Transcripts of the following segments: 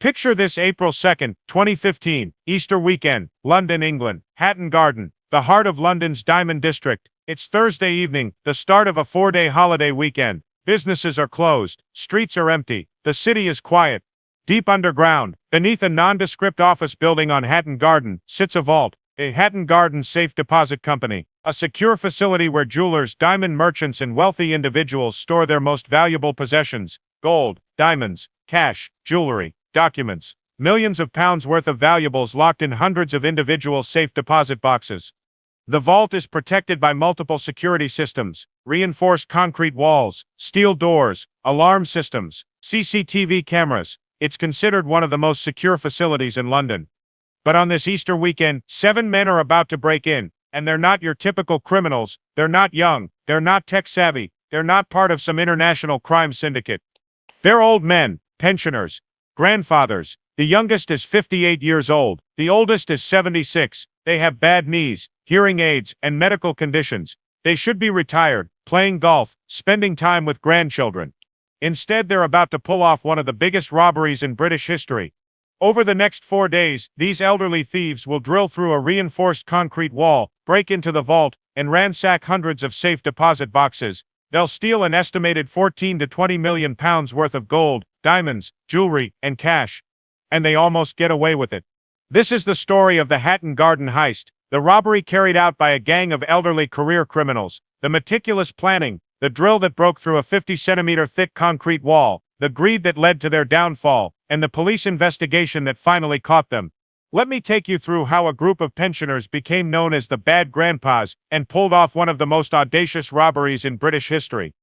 Picture this: April 2nd, 2015, Easter weekend, London, England, Hatton Garden, the heart of London's Diamond District. It's Thursday evening, the start of a 4-day holiday weekend. Businesses are closed, streets are empty, the city is quiet. Deep underground, beneath a nondescript office building on Hatton Garden, sits a vault, a Hatton Garden Safe Deposit Company, a secure facility where jewelers, diamond merchants, and wealthy individuals store their most valuable possessions: gold, diamonds, cash, jewelry, documents, millions of pounds worth of valuables locked in hundreds of individual safe deposit boxes. The vault is protected by multiple security systems: reinforced concrete walls, steel doors, alarm systems, CCTV cameras. It's considered one of the most secure facilities in London. But on this Easter weekend, 7 men are about to break in, and they're not your typical criminals. They're not young, they're not tech-savvy, they're not part of some international crime syndicate. They're old men, pensioners, grandfathers. The youngest is 58 years old, the oldest is 76. They have bad knees, hearing aids, and medical conditions. They should be retired, playing golf, spending time with grandchildren. Instead, they're about to pull off one of the biggest robberies in British history. Over the next 4 days, these elderly thieves will drill through a reinforced concrete wall, break into the vault, and ransack hundreds of safe deposit boxes. They'll steal an estimated 14 to 20 million pounds worth of gold, diamonds, jewelry, and cash. And they almost get away with it. This is the story of the Hatton Garden heist, the robbery carried out by a gang of elderly career criminals, the meticulous planning, the drill that broke through a 50-centimeter thick concrete wall, the greed that led to their downfall, and the police investigation that finally caught them. Let me take you through how a group of pensioners became known as the Bad Grandpas and pulled off one of the most audacious robberies in British history.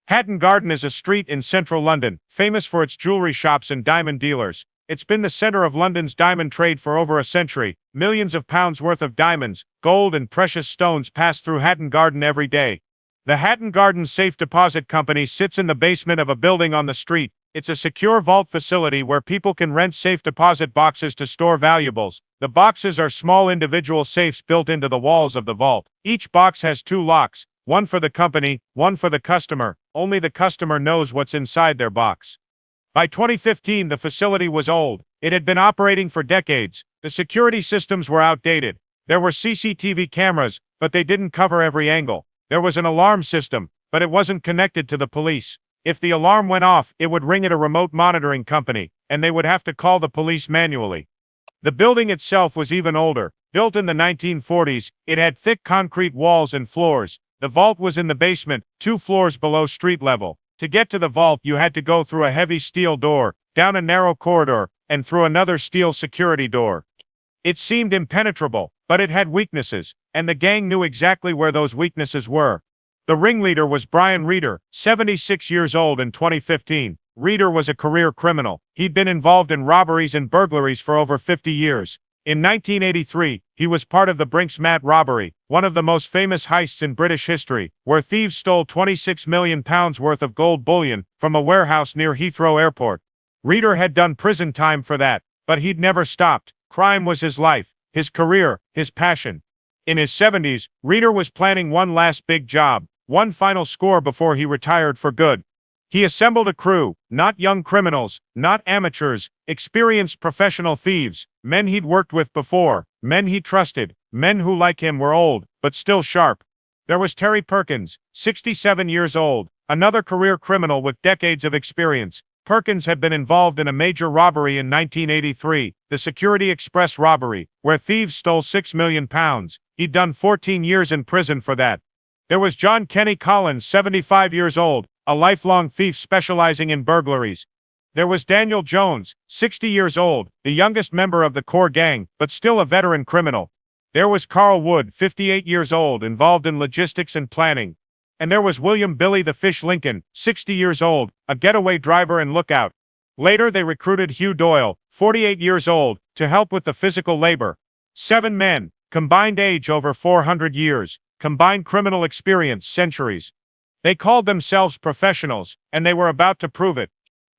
Hatton Garden is a street in central London, famous for its jewelry shops and diamond dealers. It's been the center of London's diamond trade for over a century. Millions of pounds worth of diamonds, gold, and precious stones pass through Hatton Garden every day. The Hatton Garden Safe Deposit Company sits in the basement of a building on the street. It's a secure vault facility where people can rent safe deposit boxes to store valuables. The boxes are small individual safes built into the walls of the vault. Each box has 2 locks, one for the company, one for the customer. Only the customer knows what's inside their box. By 2015, the facility was old. It had been operating for decades. The security systems were outdated. There were CCTV cameras, but they didn't cover every angle. There was an alarm system, but it wasn't connected to the police. If the alarm went off, it would ring at a remote monitoring company, and they would have to call the police manually. The building itself was even older. Built in the 1940s, it had thick concrete walls and floors. The vault was in the basement, 2 floors below street level. To get to the vault, you had to go through a heavy steel door, down a narrow corridor, and through another steel security door. It seemed impenetrable, but it had weaknesses, and the gang knew exactly where those weaknesses were. The ringleader was Brian Reader, 76 years old in 2015. Reader was a career criminal. He'd been involved in robberies and burglaries for over 50 years. In 1983, he was part of the Brink's-Mat robbery, one of the most famous heists in British history, where thieves stole 26 million pounds worth of gold bullion from a warehouse near Heathrow Airport. Reader had done prison time for that, but he'd never stopped. Crime was his life, his career, his passion. In his 70s, Reader was planning one last big job, one final score before he retired for good. He assembled a crew, not young criminals, not amateurs, experienced professional thieves, men he'd worked with before, men he trusted, men who, like him, were old, but still sharp. There was Terry Perkins, 67 years old, another career criminal with decades of experience. Perkins had been involved in a major robbery in 1983, the Security Express robbery, where thieves stole 6 million pounds. He'd done 14 years in prison for that. There was John Kenny Collins, 75 years old, a lifelong thief specializing in burglaries. There was Daniel Jones, 60 years old, the youngest member of the core gang, but still a veteran criminal. There was Carl Wood, 58 years old, involved in logistics and planning. And there was William "Billy the Fish" Lincoln, 60 years old, a getaway driver and lookout. Later they recruited Hugh Doyle, 48 years old, to help with the physical labor. 7 men, combined age over 400 years, combined criminal experience centuries. They called themselves professionals, and they were about to prove it.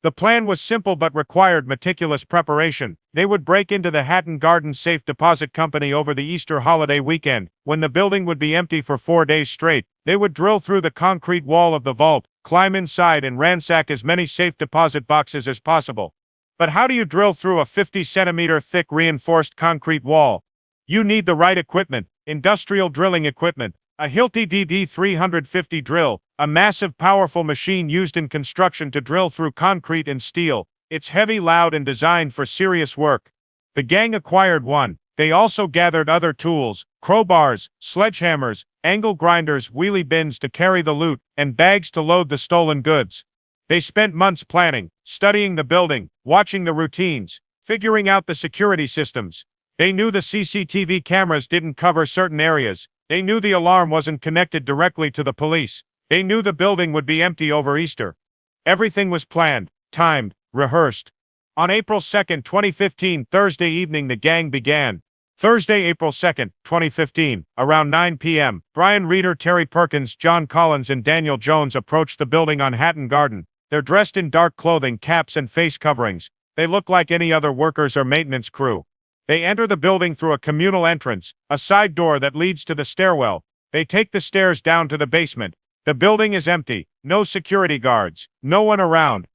The plan was simple but required meticulous preparation. They would break into the Hatton Garden Safe Deposit Company over the Easter holiday weekend, when the building would be empty for 4 days straight. They would drill through the concrete wall of the vault, climb inside, and ransack as many safe deposit boxes as possible. But how do you drill through a 50-centimeter thick reinforced concrete wall? You need the right equipment, industrial drilling equipment, a Hilti DD350 drill, a massive powerful machine used in construction to drill through concrete and steel. It's heavy, loud, and designed for serious work. The gang acquired one. They also gathered other tools, crowbars, sledgehammers, angle grinders, wheelie bins to carry the loot, and bags to load the stolen goods. They spent months planning, studying the building, watching the routines, figuring out the security systems. They knew the CCTV cameras didn't cover certain areas. They knew the alarm wasn't connected directly to the police. They knew the building would be empty over Easter. Everything was planned, timed, rehearsed. On April 2, 2015, Thursday evening, the gang began. Thursday, April 2, 2015, around 9 p.m., Brian Reeder, Terry Perkins, John Collins, and Daniel Jones approached the building on Hatton Garden. They're dressed in dark clothing, caps, and face coverings. They look like any other workers or maintenance crew. They enter the building through a communal entrance, a side door that leads to the stairwell. They take the stairs down to the basement. The building is empty, no security guards, no one around.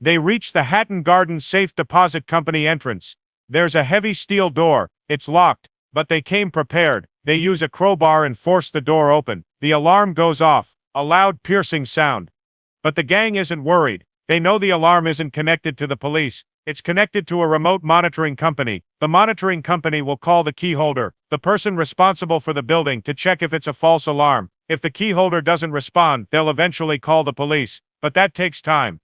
They reach the Hatton Garden Safe Deposit Company entrance. There's a heavy steel door. It's locked, but they came prepared. They use a crowbar and force the door open. The alarm goes off, a loud, piercing sound. But the gang isn't worried. They know the alarm isn't connected to the police. It's connected to a remote monitoring company. The monitoring company will call the key holder, the person responsible for the building, to check if it's a false alarm. If the key holder doesn't respond, they'll eventually call the police. But that takes time.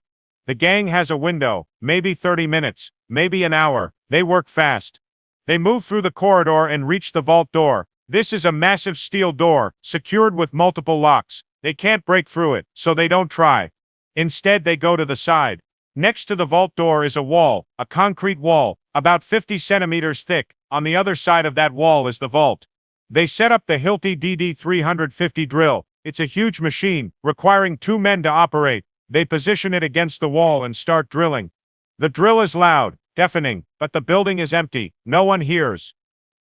The gang has a window, maybe 30 minutes, maybe an hour. They work fast. They move through the corridor and reach the vault door. This is a massive steel door, secured with multiple locks. They can't break through it, so they don't try. Instead, they go to the side. Next to the vault door is a wall, a concrete wall, about 50 centimeters thick. On the other side of that wall is the vault. They set up the Hilti DD350 drill. It's a huge machine, requiring 2 men to operate. They position it against the wall and start drilling. The drill is loud, deafening, but the building is empty. No one hears.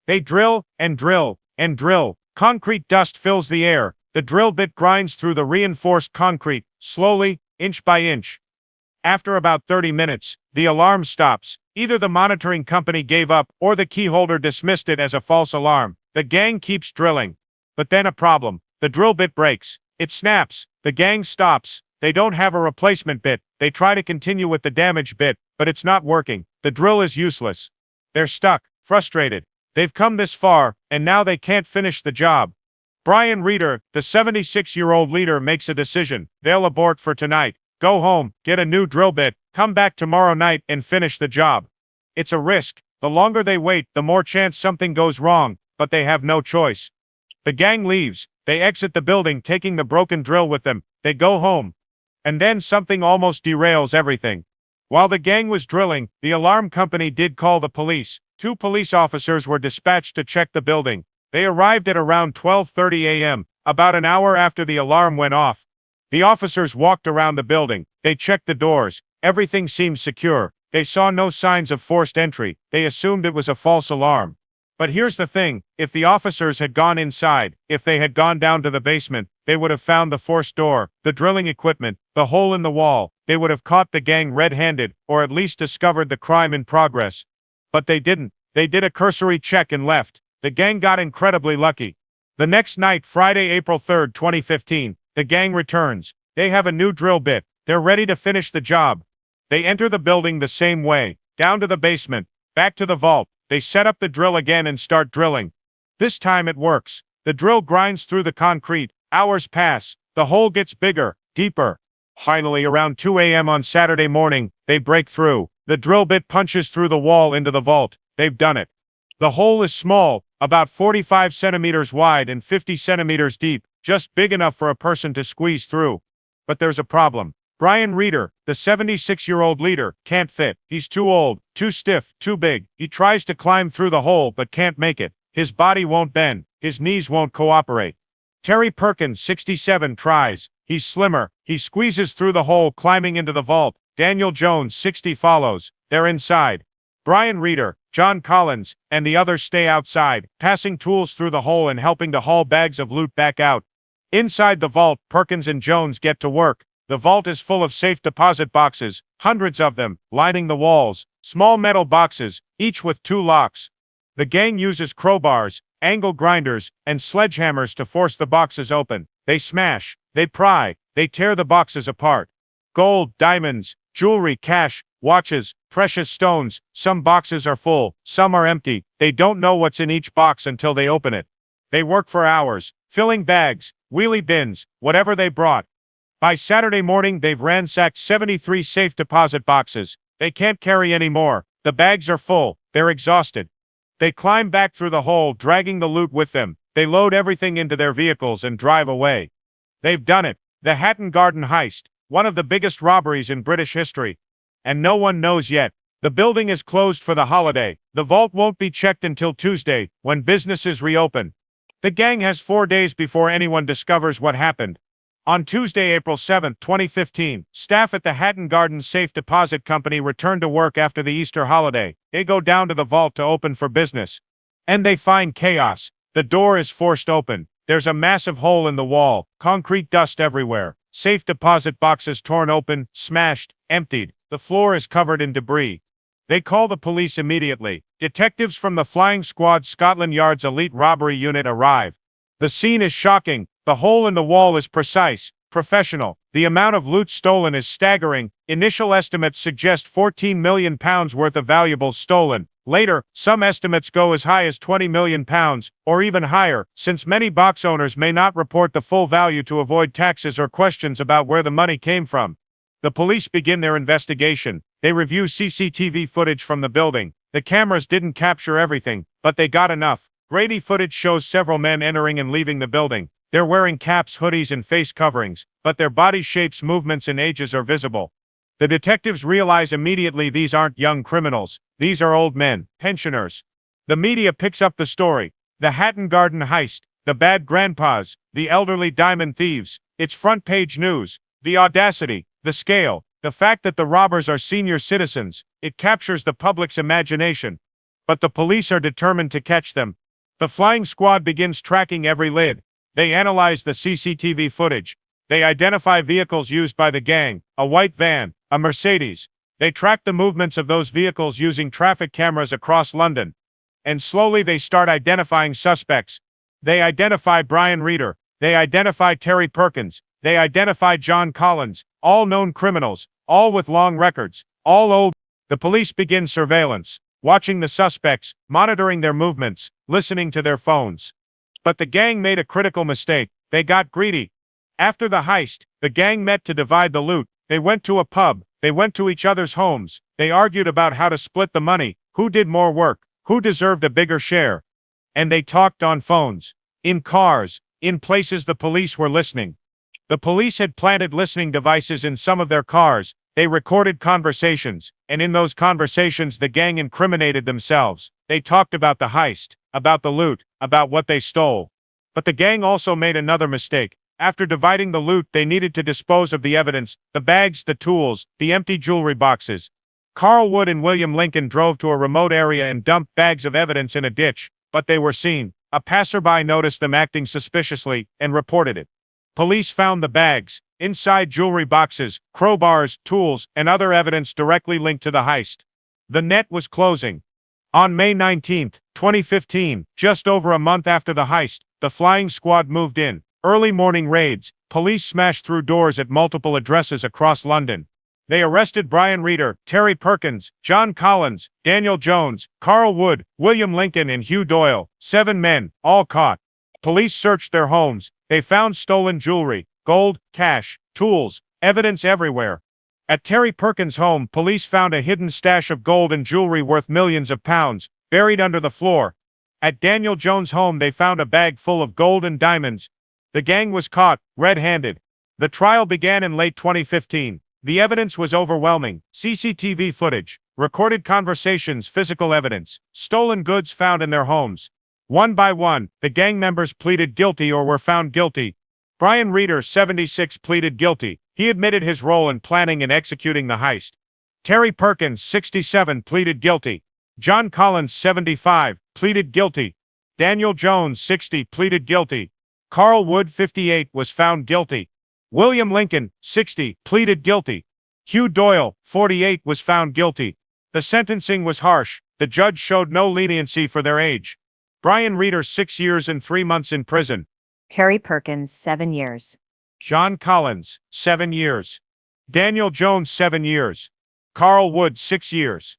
They drill, and drill, and drill. Concrete dust fills the air. The drill bit grinds through the reinforced concrete, slowly, inch by inch. After about 30 minutes, the alarm stops. Either the monitoring company gave up, or the key holder dismissed it as a false alarm. The gang keeps drilling. But then a problem. The drill bit breaks. It snaps. The gang stops. They don't have a replacement bit. They try to continue with the damaged bit, but it's not working. The drill is useless. They're stuck, frustrated. They've come this far, and now they can't finish the job. Brian Reeder, the 76-year-old leader, makes a decision. They'll abort for tonight. Go home, get a new drill bit, come back tomorrow night and finish the job. It's a risk. The longer they wait, the more chance something goes wrong, but they have no choice. The gang leaves. They exit the building, taking the broken drill with them. They go home. And then something almost derails everything. While the gang was drilling, the alarm company did call the police. 2 police officers were dispatched to check the building. They arrived at around 12:30 a.m., about an hour after the alarm went off. The officers walked around the building. They checked the doors. Everything seemed secure. They saw no signs of forced entry. They assumed it was a false alarm. But here's the thing. If the officers had gone inside, if they had gone down to the basement, they would have found the forced door, the drilling equipment, the hole in the wall. They would have caught the gang red-handed, or at least discovered the crime in progress. But they didn't. They did a cursory check and left. The gang got incredibly lucky. The next night, Friday, April 3, 2015, the gang returns. They have a new drill bit. They're ready to finish the job. They enter the building the same way, down to the basement, back to the vault. They set up the drill again and start drilling. This time it works. The drill grinds through the concrete. Hours pass. The hole gets bigger, deeper. Finally, around 2 a.m. on Saturday morning, they break through. The drill bit punches through the wall into the vault. They've done it. The hole is small, about 45 centimeters wide and 50 centimeters deep, just big enough for a person to squeeze through. But there's a problem. Brian Reeder, the 76-year-old leader, can't fit. He's too old, too stiff, too big. He tries to climb through the hole but can't make it. His body won't bend. His knees won't cooperate. Terry Perkins, 67, tries. He's slimmer. He squeezes through the hole, climbing into the vault. Daniel Jones, 60, follows. They're inside. Brian Reeder, John Collins, and the others stay outside, passing tools through the hole and helping to haul bags of loot back out. Inside the vault, Perkins and Jones get to work. The vault is full of safe deposit boxes, hundreds of them, lining the walls. Small metal boxes, each with 2 locks. The gang uses crowbars, angle grinders, and sledgehammers to force the boxes open. They smash, they pry, they tear the boxes apart. Gold, diamonds, jewelry, cash, watches, precious stones. Some boxes are full, some are empty. They don't know what's in each box until they open it. They work for hours, filling bags, wheelie bins, whatever they brought. By Saturday morning, they've ransacked 73 safe deposit boxes. They can't carry any more. The bags are full. They're exhausted. They climb back through the hole, dragging the loot with them. They load everything into their vehicles and drive away. They've done it. The Hatton Garden heist, one of the biggest robberies in British history. And no one knows yet. The building is closed for the holiday. The vault won't be checked until Tuesday, when businesses reopen. The gang has 4 days before anyone discovers what happened. On Tuesday, April 7, 2015, staff at the Hatton Garden Safe Deposit Company return to work after the Easter holiday. They go down to the vault to open for business. And they find chaos. The door is forced open. There's a massive hole in the wall, concrete dust everywhere. Safe deposit boxes torn open, smashed, emptied. The floor is covered in debris. They call the police immediately. Detectives from the Flying Squad Scotland Yard's elite robbery unit arrive. The scene is shocking. The hole in the wall is precise, professional. The amount of loot stolen is staggering. Initial estimates suggest £14 million worth of valuables stolen. Later, some estimates go as high as £20 million, or even higher, since many box owners may not report the full value to avoid taxes or questions about where the money came from. The police begin their investigation. They review CCTV footage from the building. The cameras didn't capture everything, but they got enough. Grainy footage shows several men entering and leaving the building. They're wearing caps, hoodies, and face coverings, but their body shapes, movements, and ages are visible. The detectives realize immediately these aren't young criminals. These are old men, pensioners. The media picks up the story. The Hatton Garden heist, the bad grandpas, the elderly diamond thieves. It's front-page news. The audacity, the scale, the fact that the robbers are senior citizens, it captures the public's imagination. But the police are determined to catch them. The flying squad begins tracking every lid. They analyze the CCTV footage. They identify vehicles used by the gang, a white van, a Mercedes. They track the movements of those vehicles using traffic cameras across London. And slowly they start identifying suspects. They identify Brian Reeder. They identify Terry Perkins. They identify John Collins, all known criminals, all with long records, all old. The police begin surveillance, watching the suspects, monitoring their movements, listening to their phones. But the gang made a critical mistake. They got greedy. After the heist, the gang met to divide the loot. They went to a pub. They went to each other's homes. They argued about how to split the money, who did more work, who deserved a bigger share. And they talked on phones, in cars, in places the police were listening. The police had planted listening devices in some of their cars. They recorded conversations, and in those conversations the gang incriminated themselves. They talked about the heist, about the loot, about what they stole. But the gang also made another mistake. After dividing the loot, they needed to dispose of the evidence, the bags, the tools, the empty jewelry boxes. Carl Wood and William Lincoln drove to a remote area and dumped bags of evidence in a ditch, but they were seen. A passerby noticed them acting suspiciously and reported it. Police found the bags, inside jewelry boxes, crowbars, tools, and other evidence directly linked to the heist. The net was closing. On May 19, 2015, just over a month after the heist, the flying squad moved in. Early morning raids, police smashed through doors at multiple addresses across London. They arrested Brian Reeder, Terry Perkins, John Collins, Daniel Jones, Carl Wood, William Lincoln, and Hugh Doyle. 7 men, all caught. Police searched their homes. They found stolen jewelry, gold, cash, tools, evidence everywhere. At Terry Perkins' home, police found a hidden stash of gold and jewelry worth millions of pounds, buried under the floor. At Daniel Jones' home, they found a bag full of gold and diamonds. The gang was caught, red-handed. The trial began in late 2015. The evidence was overwhelming. CCTV footage, recorded conversations, physical evidence, stolen goods found in their homes. One by one, the gang members pleaded guilty or were found guilty. Brian Reeder, 76, pleaded guilty. He admitted his role in planning and executing the heist. Terry Perkins, 67, pleaded guilty. John Collins, 75, pleaded guilty. Daniel Jones, 60, pleaded guilty. Carl Wood, 58, was found guilty. William Lincoln, 60, pleaded guilty. Hugh Doyle, 48, was found guilty. The sentencing was harsh. The judge showed no leniency for their age. Brian Reeder 6 years and 3 months in prison. Harry Perkins, 7 years. John Collins, 7 years. Daniel Jones, 7 years. Carl Wood, 6 years.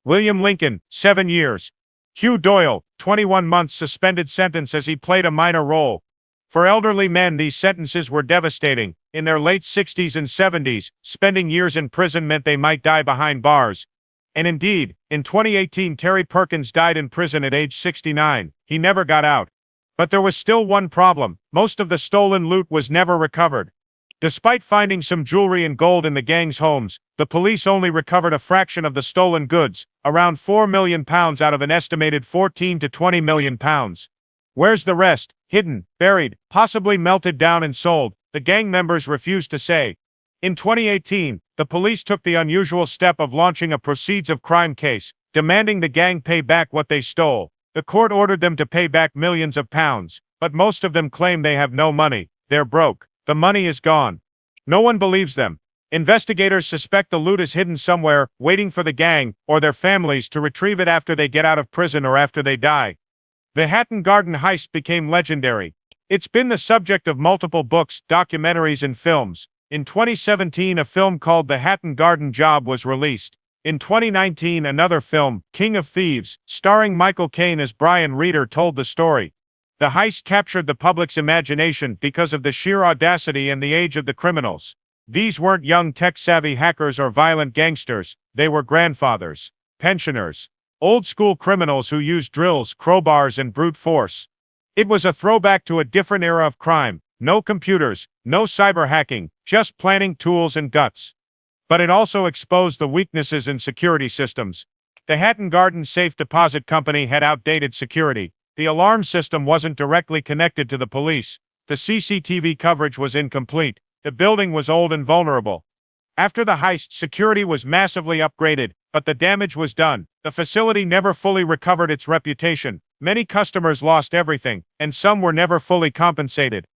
William Lincoln, 7 years. Hugh Doyle, 21 months suspended sentence as he played a minor role. For elderly men, these sentences were devastating. In their late 60s and 70s, spending years in prison meant they might die behind bars. And indeed, in 2018, Terry Perkins died in prison at age 69. He never got out. But there was still one problem. Most of the stolen loot was never recovered. Despite finding some jewelry and gold in the gang's homes, the police only recovered a fraction of the stolen goods, around £4 million out of an estimated 14 to 20 million pounds. Where's the rest? Hidden, buried, possibly melted down and sold, the gang members refused to say. In 2018, the police took the unusual step of launching a proceeds of crime case, demanding the gang pay back what they stole. The court ordered them to pay back millions of pounds, but most of them claim they have no money. They're broke. The money is gone. No one believes them. Investigators suspect the loot is hidden somewhere, waiting for the gang, or their families, to retrieve it after they get out of prison or after they die. The Hatton Garden heist became legendary. It's been the subject of multiple books, documentaries, and films. In 2017, a film called The Hatton Garden Job was released. In 2019, another film, King of Thieves, starring Michael Caine as Brian Reeder, told the story. The heist captured the public's imagination because of the sheer audacity and the age of the criminals. These weren't young tech-savvy hackers or violent gangsters. They were grandfathers, pensioners, old-school criminals who used drills, crowbars, and brute force. It was a throwback to a different era of crime. No computers, no cyber hacking, just planning, tools, and guts. But it also exposed the weaknesses in security systems. The Hatton Garden Safe Deposit Company had outdated security. The alarm system wasn't directly connected to the police. The CCTV coverage was incomplete. The building was old and vulnerable. After the heist, security was massively upgraded, but the damage was done. The facility never fully recovered its reputation. Many customers lost everything, and some were never fully compensated.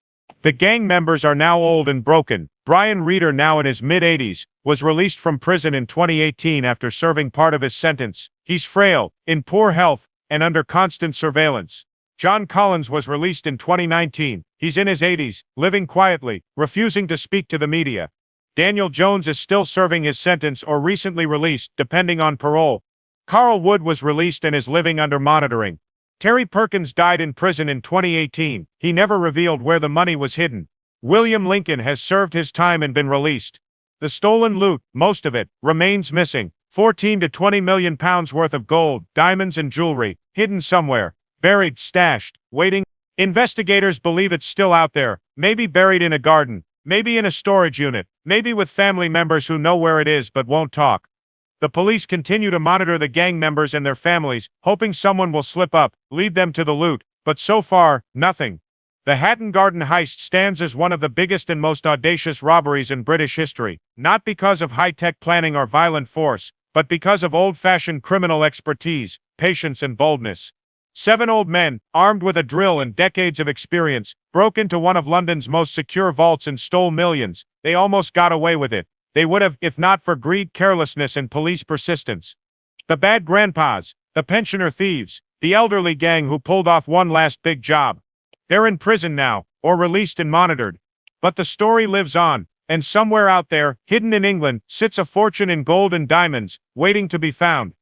The gang members are now old and broken. Brian Reeder, now in his mid-80s, was released from prison in 2018 after serving part of his sentence. He's frail, in poor health, and under constant surveillance. John Collins was released in 2019. He's in his 80s, living quietly, refusing to speak to the media. Daniel Jones is still serving his sentence or recently released, depending on parole. Carl Wood was released and is living under monitoring. Terry Perkins died in prison in 2018. He never revealed where the money was hidden. William Lincoln has served his time and been released. The stolen loot, most of it, remains missing. 14 to 20 million pounds worth of gold, diamonds, and jewelry, hidden somewhere, buried, stashed, waiting. Investigators believe it's still out there, maybe buried in a garden, maybe in a storage unit, maybe with family members who know where it is but won't talk. The police continue to monitor the gang members and their families, hoping someone will slip up, lead them to the loot, but so far, nothing. The Hatton Garden heist stands as one of the biggest and most audacious robberies in British history, not because of high-tech planning or violent force, but because of old-fashioned criminal expertise, patience, and boldness. 7 old men, armed with a drill and decades of experience, broke into one of London's most secure vaults and stole millions. They almost got away with it. They would have, if not for greed, carelessness, and police persistence. The bad grandpas, the pensioner thieves, the elderly gang who pulled off one last big job. They're in prison now, or released and monitored. But the story lives on, and somewhere out there, hidden in England, sits a fortune in gold and diamonds, waiting to be found.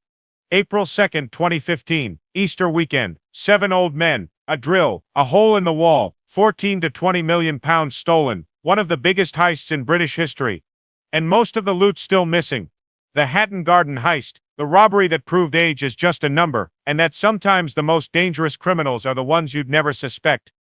April 2, 2015, Easter weekend, 7 old men, a drill, a hole in the wall, 14 to 20 million pounds stolen, one of the biggest heists in British history. And most of the loot still missing. The Hatton Garden heist, the robbery that proved age is just a number, and that sometimes the most dangerous criminals are the ones you'd never suspect.